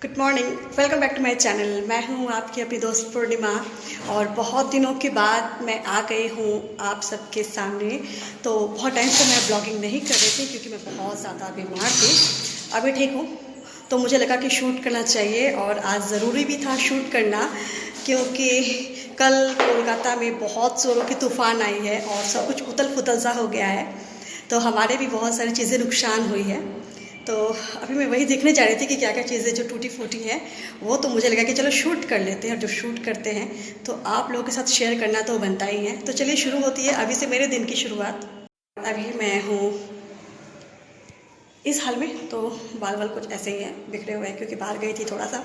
Good morning, welcome back to my channel. मैं हूं आपकी अपनी दोस्त पूर्णिमा और बहुत दिनों के बाद मैं आ गई हूं आप सबके सामने। तो बहुत टाइम से मैं ब्लॉगिंग नहीं कर रही थी क्योंकि मैं बहुत ज़्यादा बीमार थी। अभी ठीक हूं तो मुझे लगा कि शूट करना चाहिए और आज ज़रूरी भी था शूट करना, क्योंकि कल कोलकाता में बहुत ज़ोरों की तूफ़ान आई है और सब कुछ उथल पुथल सा हो गया है। तो हमारे भी बहुत सारी चीज़ें नुकसान हुई है। तो अभी मैं वही देखने जा रही थी कि क्या क्या चीज़ें जो टूटी फूटी हैं वो, तो मुझे लगा कि चलो शूट कर लेते हैं। और जब शूट करते हैं तो आप लोगों के साथ शेयर करना तो बनता ही है। तो चलिए शुरू होती है अभी से मेरे दिन की शुरुआत। अभी मैं हूँ इस हाल में, तो बाल बाल कुछ ऐसे ही हैं, बिखरे हुए हैं क्योंकि बाहर गई थी थोड़ा सा।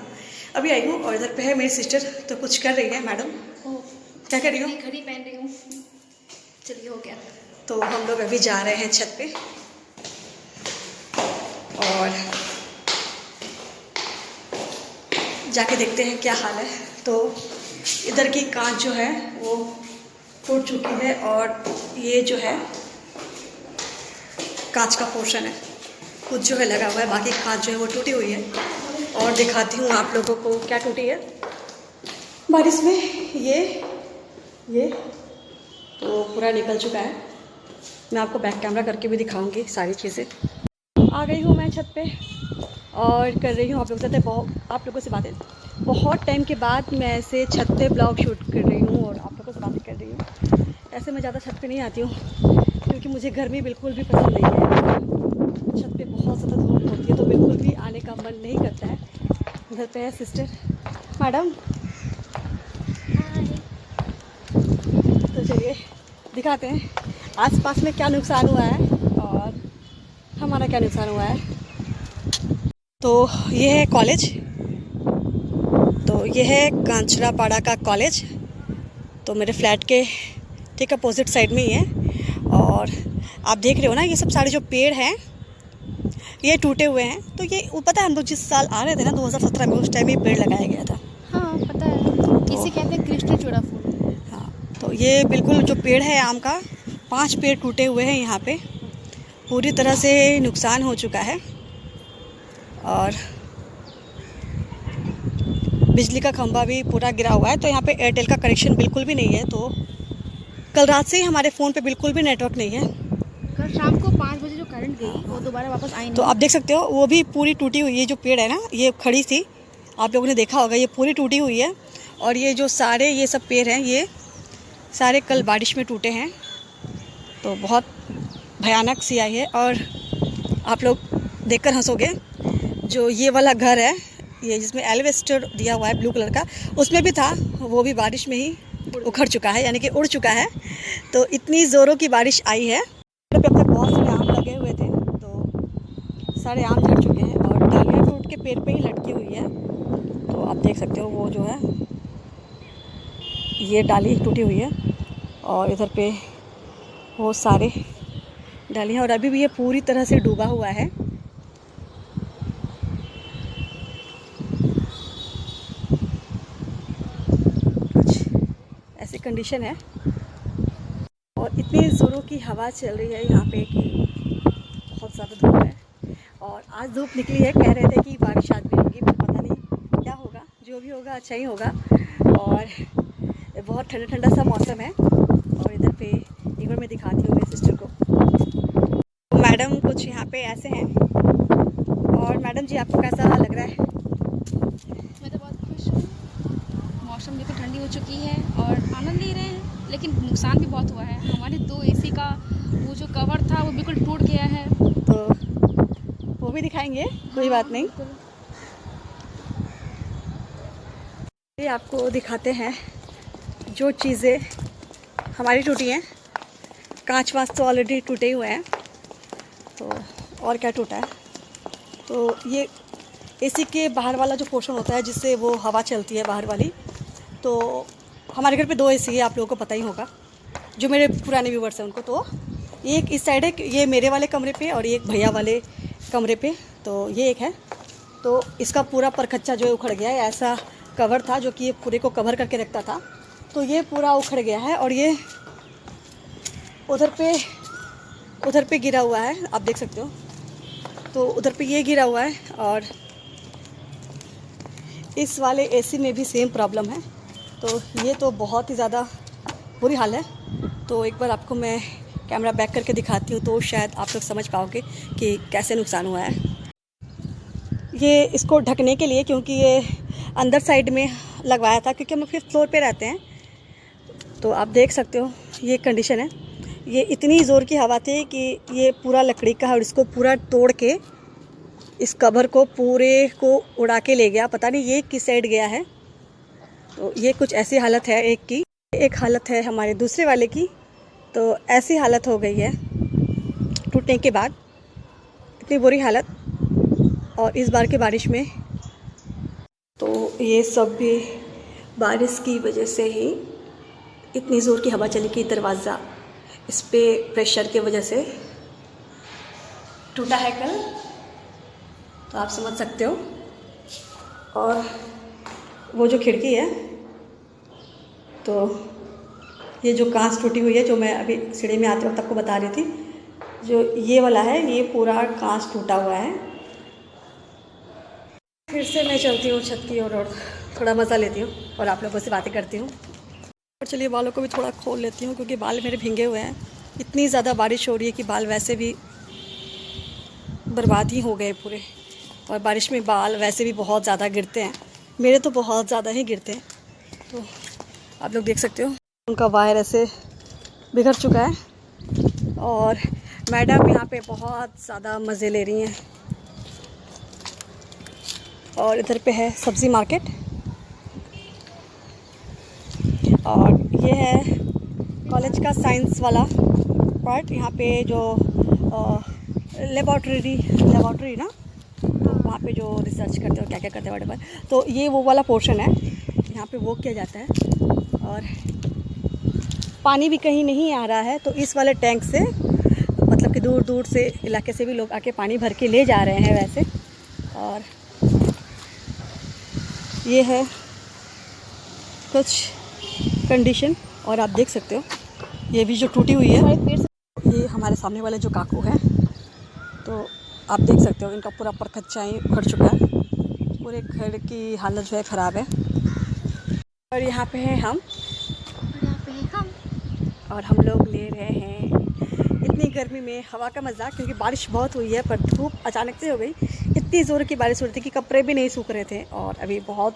अभी आई हूँ और इधर पे है मेरी सिस्टर, तो कुछ कर रही है। मैडम क्या कर रही हो? घड़ी पहन रही हूँ। चलिए हो गया। तो हम लोग अभी जा रहे हैं छत पे और जाके देखते हैं क्या हाल है। तो इधर की कांच जो है वो टूट चुकी है और ये जो है कांच का पोर्शन है कुछ जो है लगा हुआ है, बाकी कांच जो है वो टूटी हुई है। और दिखाती हूँ आप लोगों को क्या टूटी है बारिश में। ये तो पूरा निकल चुका है। मैं आपको बैक कैमरा करके भी दिखाऊंगी सारी चीज़ें। आ गई हूँ मैं छत पे और कर रही हूँ आप लोगों से बातें। बहुत टाइम के बाद मैं ऐसे छत पे ब्लॉग शूट कर रही हूँ और आप लोगों से बातें कर रही हूँ। ऐसे मैं ज़्यादा छत पे नहीं आती हूँ क्योंकि मुझे गर्मी बिल्कुल भी पसंद नहीं है। छत पे बहुत ज़्यादा धूप होती है तो बिल्कुल भी आने का मन नहीं करता है। घर पे है सिस्टर। मैडम तो चलिए दिखाते हैं आसपास में क्या नुकसान हुआ है और हमारा क्या नुकसान हुआ है। तो ये है कॉलेज, तो ये है कांचरापाड़ा का कॉलेज। तो मेरे फ्लैट के ठीक अपोजिट साइड में ही है। और आप देख रहे हो ना, ये सब सारे जो पेड़ हैं ये टूटे हुए हैं। तो ये पता है, हम लोग जिस साल आ रहे थे ना 2017 में, उस टाइम ये पेड़ लगाया गया था। हाँ पता है, तो इसे कहते हैं कृष्णचूड़ा फूल। हाँ, तो ये बिल्कुल जो पेड़ है आम का, 5 पेड़ टूटे हुए हैं यहाँ पे, पूरी तरह से नुकसान हो चुका है। और बिजली का खंभा भी पूरा गिरा हुआ है। तो यहाँ पे एयरटेल का कनेक्शन बिल्कुल भी नहीं है। तो कल रात से ही हमारे फ़ोन पे बिल्कुल भी नेटवर्क नहीं है। कल शाम को 5 बजे जो करंट गई वो दोबारा वापस आई नहीं। तो आप देख सकते हो वो भी पूरी टूटी हुई है। जो पेड़ है ना, ये खड़ी थी, आप लोगों ने देखा होगा, ये पूरी टूटी हुई है। और ये जो सारे ये सब पेड़ हैं ये सारे कल बारिश में टूटे हैं। तो बहुत भयानक सी आई है। और आप लोग देखकर हंसोगे, जो ये वाला घर है, ये जिसमें एल्वेस्टर दिया हुआ है ब्लू कलर का, उसमें भी था, वो भी बारिश में ही उखड़ चुका है, यानी कि उड़ चुका है। तो इतनी ज़ोरों की बारिश आई है। पे अब तक बहुत सारे आम लगे हुए थे तो सारे आम झड़ चुके हैं और डालियाँ टूट के पेड़ पे ही लटकी हुई है। तो आप देख सकते हो वो जो है ये डाली टूटी हुई है और इधर पे वो सारे डालियाँ, और अभी भी ये पूरी तरह से डूबा हुआ है। ऐसी कंडीशन है और इतनी ज़ोरों की हवा चल रही है यहाँ पे कि बहुत ज़्यादा धूप है। और आज धूप निकली है, कह रहे थे कि बारिश आज भी होगी, पर पता नहीं क्या होगा। जो भी होगा अच्छा ही होगा। और बहुत ठंडा ठंडा सा मौसम है। और इधर पे एक बार मैं दिखाती हूँ मेरी सिस्टर को। तो मैडम कुछ यहाँ पे ऐसे हैं। और मैडम जी, आपको कैसा लग रहा है? मैं तो बहुत खुश हूँ। मौसम बिल्कुल ठंडी हो चुकी है और आनंद ले रहे हैं, लेकिन नुकसान भी बहुत हुआ है। हमारे 2 एसी का वो जो कवर था वो बिल्कुल टूट गया है। तो वो भी दिखाएंगे, कोई बात नहीं। ये आपको दिखाते हैं जो चीज़ें हमारी टूटी हैं। कांच वाँच तो ऑलरेडी टूटे हुए हैं, तो और क्या टूटा है। तो ये एसी के बाहर वाला जो पोर्शन होता है जिससे वो हवा चलती है बाहर वाली, तो हमारे घर पे 2 एसी है, आप लोगों को पता ही होगा, जो मेरे पुराने व्यूवर्स हैं उनको। तो एक इस साइड है, ये मेरे वाले कमरे पे, और एक भैया वाले कमरे पे। तो ये एक है, तो इसका पूरा परखच्चा जो है उखड़ गया है। ऐसा कवर था जो कि ये पूरे को कवर करके रखता था, तो ये पूरा उखड़ गया है। और ये उधर पे गिरा हुआ है, आप देख सकते हो। तो उधर पे ये गिरा हुआ है और इस वाले एसी में भी सेम प्रॉब्लम है। तो ये तो बहुत ही ज़्यादा बुरी हाल है। तो एक बार आपको मैं कैमरा बैक करके दिखाती हूँ तो शायद आप लोग समझ पाओगे कि कैसे नुकसान हुआ है। ये इसको ढकने के लिए, क्योंकि ये अंदर साइड में लगवाया था, क्योंकि हम लोग 5th फ्लोर पे रहते हैं। तो आप देख सकते हो ये कंडीशन है। ये इतनी ज़ोर की हवा थी कि ये पूरा लकड़ी का, और इसको पूरा तोड़ के इस कवर को पूरे को उड़ा के ले गया। पता नहीं ये किस साइड गया है। तो ये कुछ ऐसी हालत है एक की। एक हालत है हमारे दूसरे वाले की। तो ऐसी हालत हो गई है टूटने के बाद, इतनी बुरी हालत। और इस बार की बारिश में तो ये सब भी बारिश की वजह से ही इतनी ज़ोर की हवा चली कि दरवाज़ा इस पे प्रेशर की वजह से टूटा है कल। तो आप समझ सकते हो। और वो जो खिड़की है, तो ये जो कांच टूटी हुई है, जो मैं अभी सीढ़ी में आते वक्त आपको बता रही थी, जो ये वाला है, ये पूरा कांच टूटा हुआ है। फिर से मैं चलती हूँ छत की ओर और थोड़ा मज़ा लेती हूँ और आप लोगों से बातें करती हूँ। और चलिए बालों को भी थोड़ा खोल लेती हूँ, क्योंकि बाल मेरे भींगे हुए हैं। इतनी ज़्यादा बारिश हो रही है कि बाल वैसे भी बर्बाद ही हो गए पूरे। और बारिश में बाल वैसे भी बहुत ज़्यादा गिरते हैं, मेरे तो बहुत ज़्यादा ही गिरते हैं। तो आप लोग देख सकते हो उनका वायर ऐसे बिगड़ चुका है। और मैडम यहाँ पे बहुत ज़्यादा मज़े ले रही हैं। और इधर पे है सब्ज़ी मार्केट, और ये है कॉलेज का साइंस वाला पार्ट। यहाँ पे जो लेबॉर्ट्री ना, तो वहाँ पे जो रिसर्च करते हो क्या क्या करते हैं वटेवर, तो ये वो वाला पोर्शन है। यहाँ पे वो किया जाता है। और पानी भी कहीं नहीं आ रहा है, तो इस वाले टैंक से, मतलब कि दूर दूर से इलाके से भी लोग आके पानी भर के ले जा रहे हैं वैसे। और ये है कुछ कंडीशन। और आप देख सकते हो ये भी जो टूटी हुई है, ये हमारे सामने वाले जो काकू हैं, तो आप देख सकते हो इनका पूरा परखच्चाई उखड़ चुका है। पूरे घर की हालत जो है ख़राब है। और यहाँ पे हैं हम, और हम लोग ले रहे हैं इतनी गर्मी में हवा का मज़ा, क्योंकि बारिश बहुत हुई है पर धूप अचानक से हो गई। इतनी ज़ोर की बारिश हो रही थी कि कपड़े भी नहीं सूख रहे थे। और अभी बहुत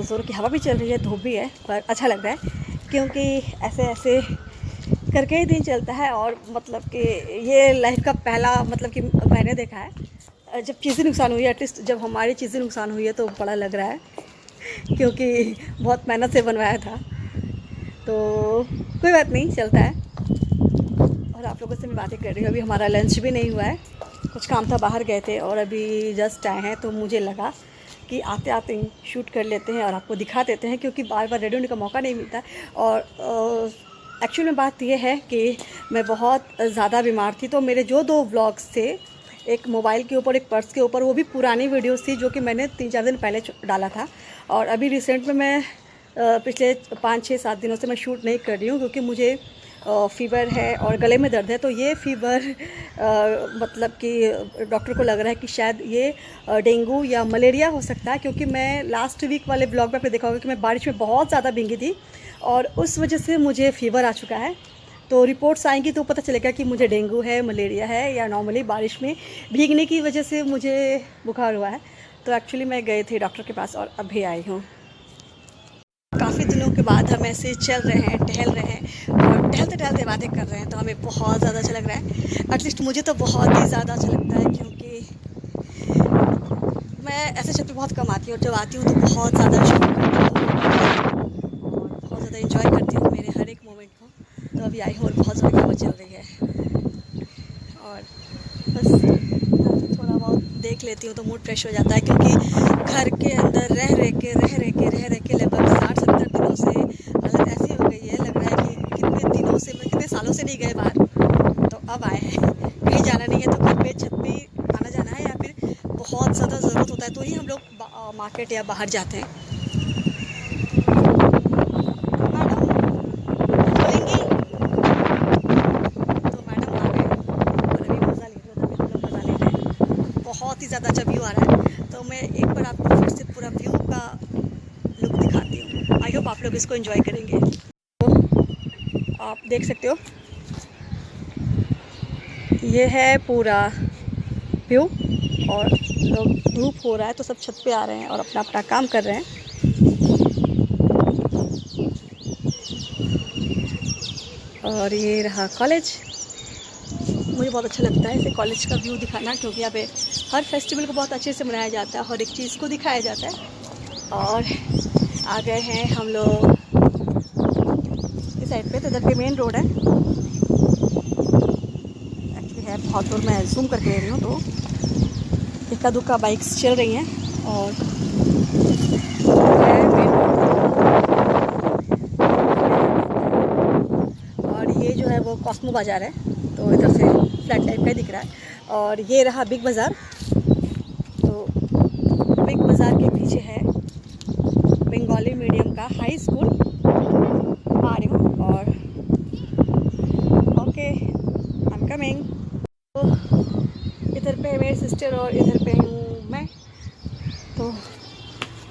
ज़ोर की हवा भी चल रही है, धूप भी है, पर अच्छा लग रहा है, क्योंकि ऐसे ऐसे करके ही दिन चलता है। और मतलब कि ये लाइफ का पहला, मतलब कि मैंने देखा है जब चीज़ें नुकसान हुई है, एटलीस्ट जब हमारी चीज़ें नुकसान हुई है तो बड़ा लग रहा है, क्योंकि बहुत मेहनत से बनवाया था। तो कोई बात नहीं, चलता है। और आप लोगों से मैं बातें कर रही हूँ। अभी हमारा लंच भी नहीं हुआ है, कुछ काम था, बाहर गए थे और अभी जस्ट आए हैं। तो मुझे लगा कि आते आते शूट कर लेते हैं और आपको दिखा देते हैं, क्योंकि बार बार रेडी होने का मौका नहीं मिलता। और एक्चुअल में बात यह है कि मैं बहुत ज़्यादा बीमार थी। तो मेरे जो 2 व्लॉग्स थे, एक मोबाइल के ऊपर, एक पर्स के ऊपर, वो भी पुरानी वीडियोस थी जो कि मैंने 3-4 दिन पहले डाला था। और अभी रिसेंट में मैं पिछले 5-6-7 दिनों से मैं शूट नहीं कर रही हूँ, क्योंकि मुझे फ़ीवर है और गले में दर्द है। तो ये फ़ीवर मतलब कि डॉक्टर को लग रहा है कि शायद ये डेंगू या मलेरिया हो सकता है, क्योंकि मैं लास्ट वीक वाले ब्लॉग में आपने देखा होगा कि मैं बारिश में बहुत ज़्यादा भीगी थी और उस वजह से मुझे फ़ीवर आ चुका है। तो रिपोर्ट्स आएंगी तो पता चलेगा कि मुझे डेंगू है, मलेरिया है, या नॉर्मली बारिश में भीगने की वजह से मुझे बुखार हुआ है। तो एक्चुअली मैं गई थी डॉक्टर के पास और अभी आई हूँ। काफ़ी दिनों के बाद हम ऐसे चल रहे हैं, टहल रहे हैं, और टहलते टहलते बातें कर रहे हैं, तो हमें बहुत ज़्यादा अच्छा लग रहा है। एटलीस्ट मुझे तो बहुत ही ज़्यादा अच्छा लगता है, क्योंकि मैं ऐसे छत पे बहुत कम आती हूँ, और जब आती हूँ तो बहुत ज़्यादा शौक करती हूँ और बहुत ज़्यादा इंजॉय करती हूँ मेरे हर एक मोमेंट को। तो अभी आई हूँ और बहुत ज़्यादा हवा चल रही है, और बस थोड़ा बहुत देख लेती हूँ तो मूड फ्रेश हो जाता है, क्योंकि घर के अंदर रह रह के लगभग 60-70 दिनों से हालत ऐसी हो गई है, लग रहा है कि कितने दिनों से, मैं कितने सालों से नहीं गए बाहर। तो अब आए हैं, कहीं जाना नहीं है, तो घर पे छत पे आना जाना है, या फिर बहुत ज़्यादा ज़रूरत होता है तो ही हम लोग मार्केट या बाहर जाते हैं। बहुत ही ज़्यादा अच्छा व्यू आ रहा है। तो मैं एक बार आपको फिर से पूरा व्यू का लोग इसको एंजॉय करेंगे। तो आप देख सकते हो ये है पूरा व्यू, और लोग धूप हो रहा है तो सब छत पे आ रहे हैं और अपना अपना काम कर रहे हैं। और ये रहा कॉलेज। मुझे बहुत अच्छा लगता है इसे कॉलेज का व्यू दिखाना, क्योंकि यहाँ पे हर फेस्टिवल को बहुत अच्छे से मनाया जाता है, हर एक चीज़ को दिखाया जाता है। और आ गए हैं हम लोग इस साइड पे, तो इधर पे मेन रोड है। एक्चुअली है बहुत दूर, मैं जूम करके ले रही हूँ तो इक्का दुक्का बाइक्स चल रही हैं। और है मेन रोड, और ये जो है वो कॉस्मो बाज़ार है, तो इधर से फ्लैट टाइप का दिख रहा है। और ये रहा बिग बाज़ार। तो बिग बाज़ार के पीछे है बंगाली मीडियम का हाई स्कूल। आ रही हूँ और ओके आई एम कमिंग। तो इधर पे है मेरी सिस्टर और इधर पे हूँ मैं। तो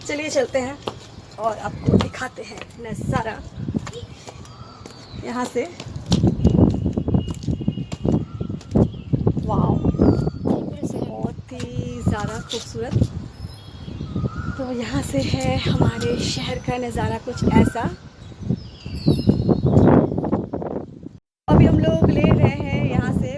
चलिए चलते हैं और आपको दिखाते हैं नज़ारा यहाँ से। वाओ, बहुत ही ज़्यादा खूबसूरत। तो यहाँ से है हमारे शहर का नज़ारा कुछ ऐसा। अभी हम लोग ले रहे हैं यहाँ से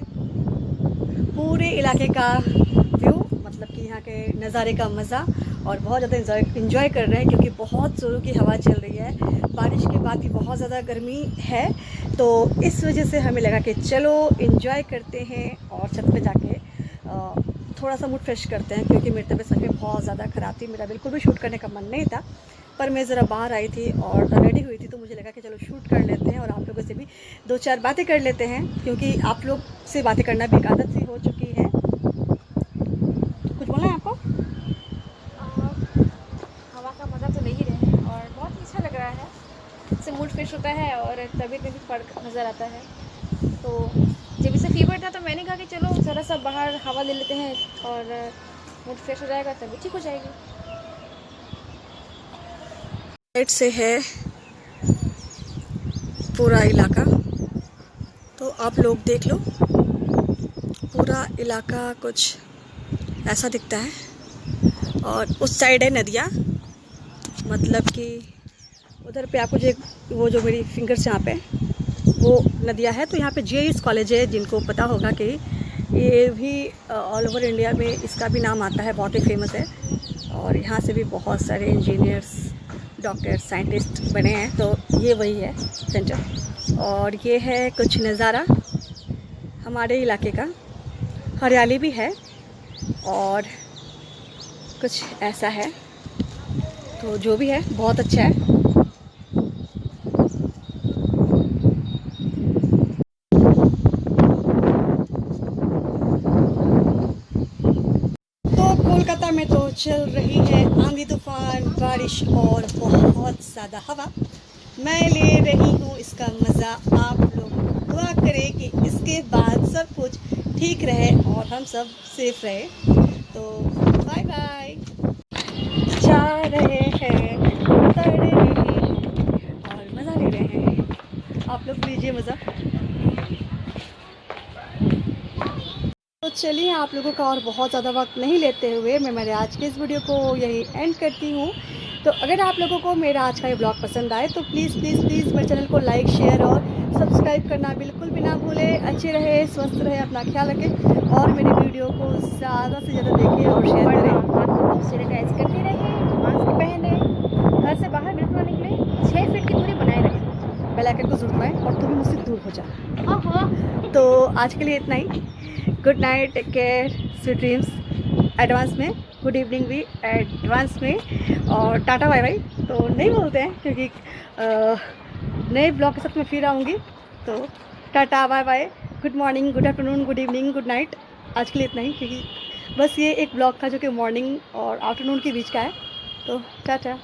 पूरे इलाके का व्यू, मतलब कि यहाँ के नज़ारे का मज़ा, और बहुत ज़्यादा इंजॉय कर रहे हैं क्योंकि बहुत ज़ोरों की हवा चल रही है। बारिश के बाद भी बहुत ज़्यादा गर्मी है, तो इस वजह से हमें लगा कि चलो इंजॉय करते हैं और छत पे जाके थोड़ा सा मूड फ्रेश करते हैं, क्योंकि मेरी तबीयत सच में बहुत ज़्यादा ख़राब थी। मेरा बिल्कुल भी शूट करने का मन नहीं था, पर मैं ज़रा बाहर आई थी और रेडी हुई थी, तो मुझे लगा कि चलो शूट कर लेते हैं और आप लोगों से भी दो चार बातें कर लेते हैं, क्योंकि आप लोग से बातें करना भी एक आदत सी हो चुकी है। कुछ बोलना है आपको? हवा का मज़ा तो ले ही रहे हैं और बहुत ही अच्छा लग रहा है। इससे मूड फ्रेश होता है और तबीयत में भी फ़र्क नज़र आता है। तो जब इसे फीवर था तो मैंने कहा कि चलो ज़रा सा बाहर हवा ले लेते हैं और मूड फ्रेश हो जाएगा, तबीयत ठीक हो जाएगी। साइड से है पूरा इलाका, तो आप लोग देख लो, पूरा इलाका कुछ ऐसा दिखता है। और उस साइड है नदियाँ, मतलब कि उधर पे आपको वो जो मेरी फिंगर्स यहाँ पे वो नदियाँ है। तो यहाँ पे JES कॉलेज है, जिनको पता होगा कि ये भी ऑल ओवर इंडिया में इसका भी नाम आता है, बहुत ही फेमस है। और यहाँ से भी बहुत सारे इंजीनियर्स, डॉक्टर, साइंटिस्ट बने हैं, तो ये वही है सेंटर। और ये है कुछ नज़ारा हमारे इलाके का, हरियाली भी है और कुछ ऐसा है। तो जो भी है बहुत अच्छा है। कोलकाता में तो चल रही है आंधी तूफान, बारिश और बहुत ज़्यादा हवा। मैं ले रही हूँ इसका मज़ा। आप लोग दुआ करें कि इसके बाद सब कुछ ठीक रहे और हम सब सेफ रहे। तो बाय बाय। जा रहे हैं, उतर रहे हैं और मज़ा ले रहे हैं। आप लोग लीजिए मज़ा। तो चलिए, आप लोगों का और बहुत ज़्यादा वक्त नहीं लेते हुए मैं मेरे आज के इस वीडियो को यही एंड करती हूँ। तो अगर आप लोगों को मेरा आज का ये ब्लॉग पसंद आए तो प्लीज़ प्लीज़ प्लीज़ मेरे चैनल को लाइक, शेयर और सब्सक्राइब करना बिल्कुल भी ना भूलें। अच्छे रहे, स्वस्थ रहे, अपना ख्याल रखें और मेरी वीडियो को ज़्यादा से ज़्यादा देखें और शेयर करें। हाथ को सैनिटाइज करते रहें, मास्क पहने, घर से बाहर बिल्कुल ना निकले, 6 फीट की दूरी बनाए रखें। बेल आइकन को जरूर दबाएं और तुम भी मुझसे दूर हो जाओ। हाँ हाँ। तो आज के लिए इतना ही। Good night, take care, sweet dreams advance में, गुड इवनिंग भी एडवांस में, और टाटा बाय बाय तो नहीं बोलते हैं क्योंकि नए ब्लॉग के साथ मैं फिर आऊँगी। तो tata bye bye, good morning, good afternoon, good evening, good night. आज के लिए इतना ही, क्योंकि बस ये एक ब्लॉग था जो कि मॉर्निंग और आफ्टरनून के बीच का है। तो टाटा।